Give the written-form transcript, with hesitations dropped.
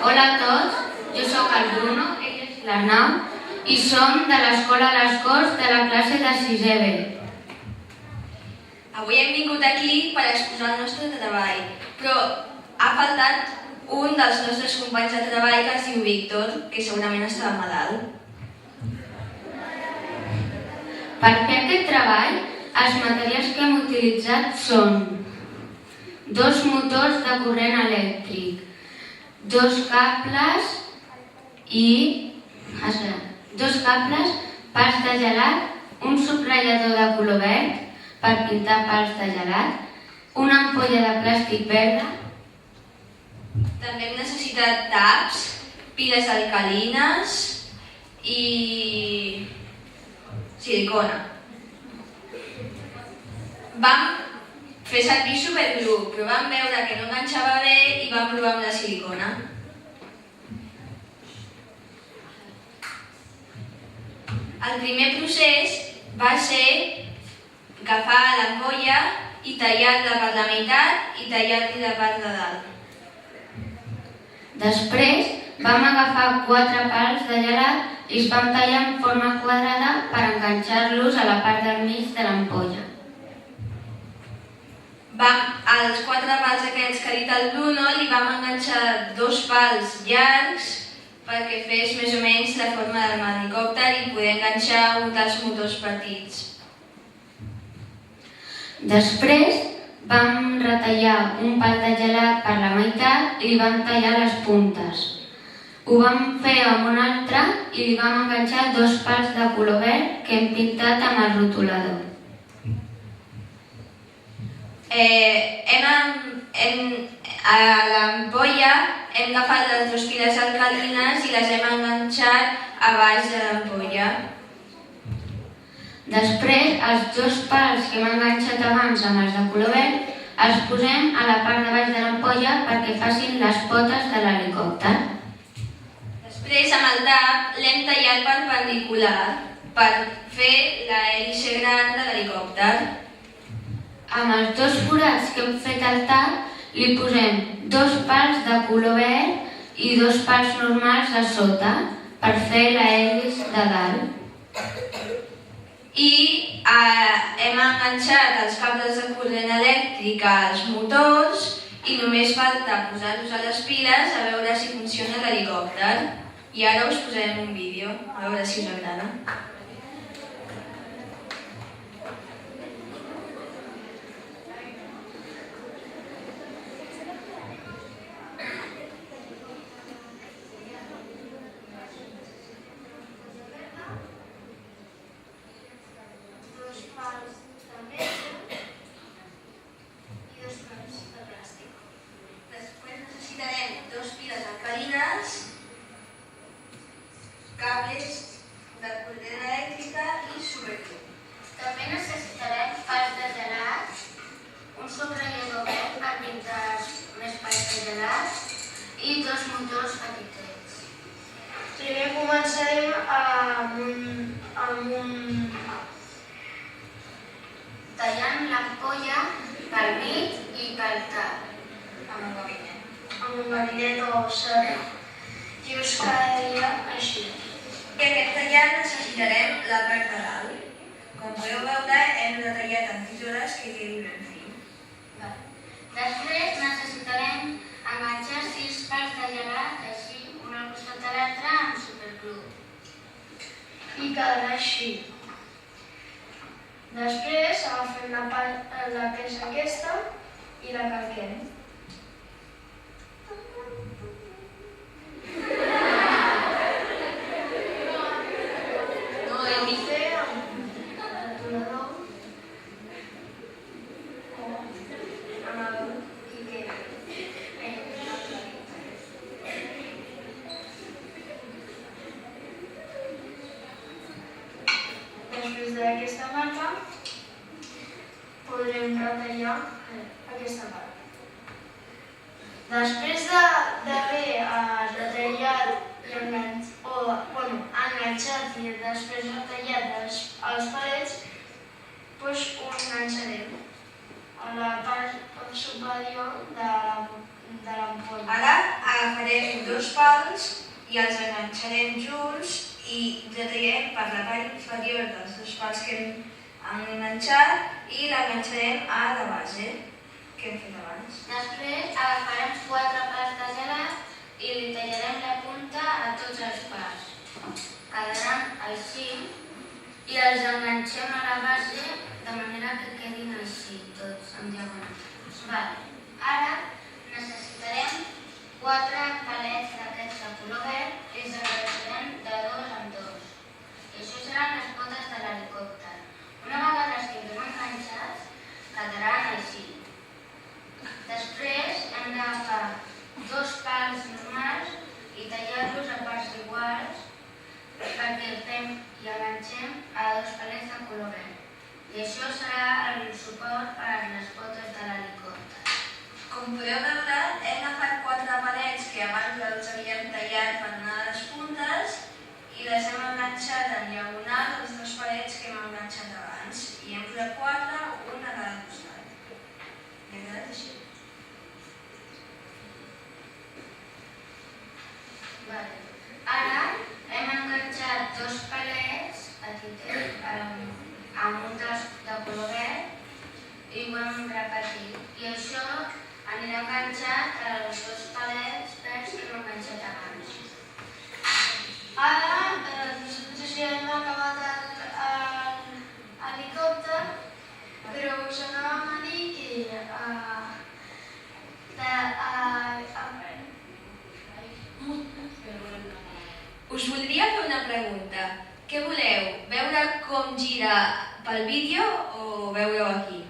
Hola a tots, jo sóc el Bruno, ell és l'Arnau i som de l'Escola Les Corts de la classe de 6è B. Avui hem vingut aquí per exposar el nostre treball, però ha faltat un dels nostres companys de treball que es diu Víctor, que segurament estava malalt. Per fer aquest treball, els materials que hem utilitzat són 2 motors de corrent elèctric, 2 cables pals de gelat, un subratllador de color verd per pintar pals de gelat, una ampolla de plàstic verda. També hem necessitat taps, piles alcalines i silicona. Vam fer servir superglú, però vam veure que no enganxava bé i vam provar amb la silicona. El primer procés va ser agafar l'ampolla i tallar-la per la meitat i tallar-li la part de dalt. Després vam agafar 4 pals de gelat i els vam tallar en forma quadrada per enganxar-los a la part del mig de l'ampolla. Als 4 pals aquests que ha dit el Bruno li vam enganxar 2 pals llargs perquè fes més o menys la forma del helicòpter i poder enganxar un dels motors petits. Després vam retallar un pal de gelat per la meitat i li vam tallar les puntes. Ho vam fer amb un altre i li vam enganxar 2 pals de color verd que hem pintat amb el rotulador. A l'ampolla hem agafat les 2 piles alcalines i les hem enganxat a baix de l'ampolla. Després, els 2 pals que hem enganxat abans amb els de color verd els posem a la part de baix de l'ampolla perquè facin les potes de l'helicòpter. Després, amb el tap, l'hem tallat perpendicular per fer l'hèlice gran de l'helicòpter. Amb els 2 forats que hem fet al tap, li posem 2 pals de color verd i 2 pals normals a sota per fer l'hèlice de dalt. I hem enganxat els cables de corrent elèctric als motors i només falta posar-los a les piles a veure si funciona l'helicòpter. I ara us posarem un vídeo, a veure si us agrada. Després necessitarem 2 piles alcalines, cables de corrent elèctrica i superglú. També necessitarem pals de gelat, un subratllador verd per pintar més pals de gelat i 2 motors petitets. Primer començarem tallant l'ampolla pel mig i pel tap. amb un gabinet o serra i us quedaria així. I aquest tallat necessitarem la part de dalt. Com podeu veure, hem detallat amb tisores que quedi ben fi. Després necessitarem enganxar 6 pals de gelat, així un al costat de l'altre amb superglú. I quedarà així. Després agafem la peça aquesta i la calquem. No, hem vist. Fer amb el rotulador o amb el que quedi. Després d'aquesta marca podrem retallar aquesta part. Després d'haver retallat i enganxat i després retallat els palets, doncs ho enganxarem a la part superior de l'ampolla. Ara agafarem dos pals i els enganxarem junts i retallarem per la part inferior dels dos pals que hem enganxat i l'enganxarem a la base que hem fet abans. Després agafarem 4 pals de gelat i li tallarem la punta a tots els pals. Quedaran així i els enganxem a la base de manera que quedin així, tots en diagonal. Ara necessitarem 4 palets d'aquests de color verd i els enganxarem de 2 en 2. I això seran les potes de l'helicòpter. Una vegada estiguem enganxats, quedaran així. Després hem d'agafar 2 pals normals i tallar-los a parts iguals perquè fem i enganxem a 2 palets de color verd. I això serà el suport per a les potes de l'helicòpter. Com podeu veure, hem agafat 4 palets que abans els havíem tallat per una de les puntes i les hem enganxat en diagonal als 2 palets que hem enganxat abans. I hem posat 4, un a cada costat. I ha quedat així. Ara hem enganxat 2 palets petitets amb un de color verd i ho hem repetit. I això anirà enganxat als 2 palets verds que hem enganxat abans. Ara, nosaltres ja hem acabat l'helicòpter, però us anàvem a dir que Us voldria fer una pregunta. Què voleu? Veure com gira pel vídeo o veure-ho aquí?